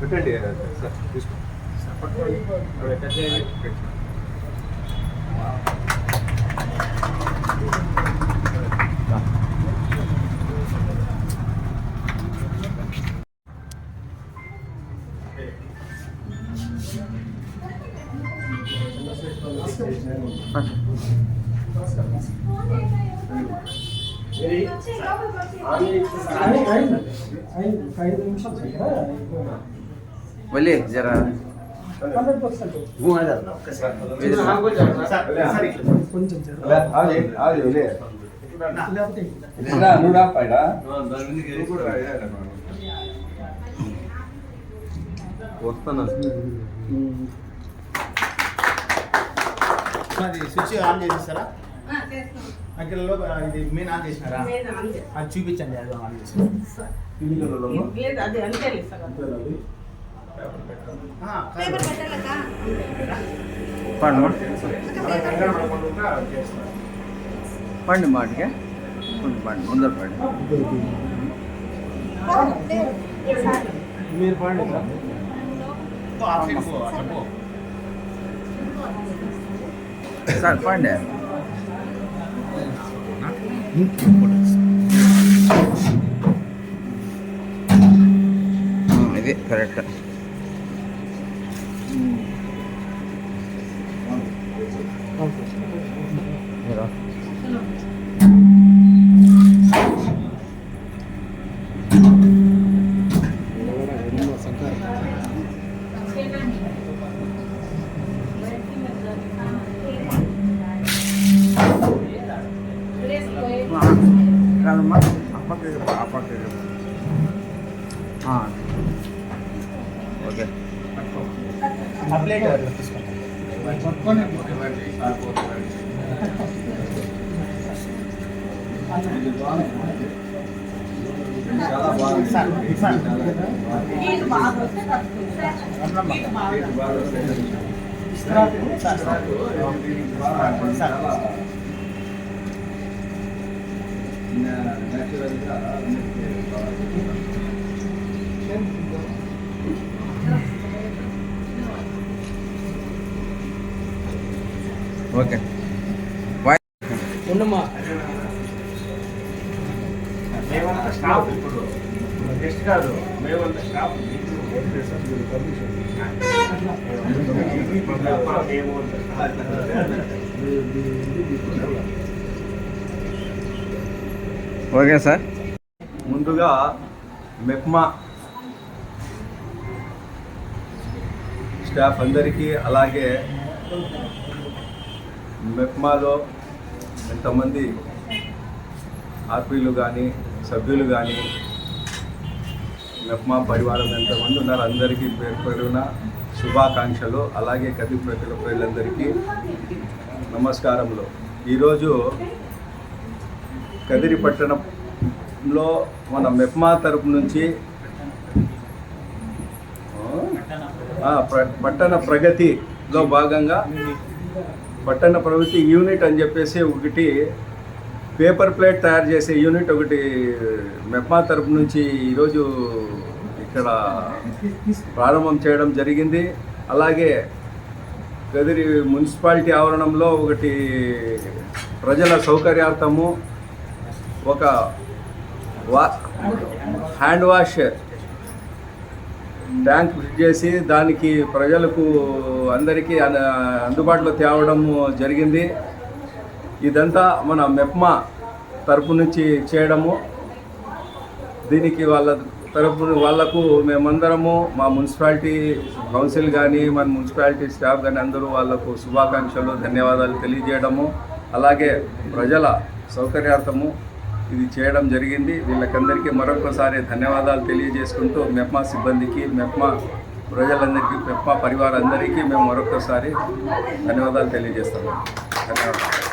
పెట్టండి సార్ తీసుకో बोलिए जरा వస్తాను అది స్విచ్ ఆన్ చేసేస్తారా అక్కడలో ఇది మెయిన్ ఆన్ చేసినారా అది చూపించండి అది ఆన్ చేసి పండి మాటకి పండి ముందర పండి మీరు పండి సార్ పండి ఇది కరెక్ట్ కాదమ్మా అప్పకి ఓకే అప్లైట్ చాలా బాగుంది ఓకే ఉన్నమ్మా మేమంతా స్టాఫ్ ఇప్పుడు గెస్ట్ కాదు మేమంతా స్టాఫ్ ఓకే సార్ ముందుగా మెప్మా స్టాఫ్ అందరికీ అలాగే మెప్మాలో ఎంతమంది ఆర్పీలు కానీ సభ్యులు కానీ మెప్మా పరివారం ఎంతమంది ఉన్నారు అందరికీ పేరు పేరున శుభాకాంక్షలు. అలాగే కది ప్రజలందరికీ నమస్కారములు. ఈరోజు కదిరి పట్టణంలో మన మెప్మా తరపు నుంచి పట్టణ ప్రగతిలో భాగంగా పట్టణ ప్రగతి యూనిట్ అని చెప్పేసి ఒకటి పేపర్ ప్లేట్ తయారు చేసే యూనిట్ ఒకటి మెప్మా తరపు నుంచి ఈరోజు ఇక్కడ ప్రారంభం చేయడం జరిగింది. అలాగే కదిరి మున్సిపాలిటీ ఆవరణంలో ఒకటి ప్రజల సౌకర్యార్థము ఒక హ్యాండ్ వాష్ ట్యాంక్ ఫిట్ చేసి దానికి ప్రజలకు అందరికీ అందుబాటులో తేవడం జరిగింది. ఇదంతా మన మెప్మా తరపు నుంచి చేయడము. దీనికి వాళ్ళకు మేమందరము మా మున్సిపాలిటీ కౌన్సిల్ కానీ మన మున్సిపాలిటీ స్టాఫ్ కానీ అందరూ వాళ్ళకు శుభాకాంక్షలు ధన్యవాదాలు తెలియజేయడము, అలాగే ప్రజల సౌకర్యార్థము ఇది చేయడం జరిగింది. వీళ్ళకందరికీ మరొకసారి ధన్యవాదాలు తెలియజేసుకుంటూ మెప్మా సిబ్బందికి, మెప్మా ప్రజలందరికీ, మెప్మా పరివారందరికీ మేము మరొకసారి ధన్యవాదాలు తెలియజేస్తాము. ధన్యవాదాలు.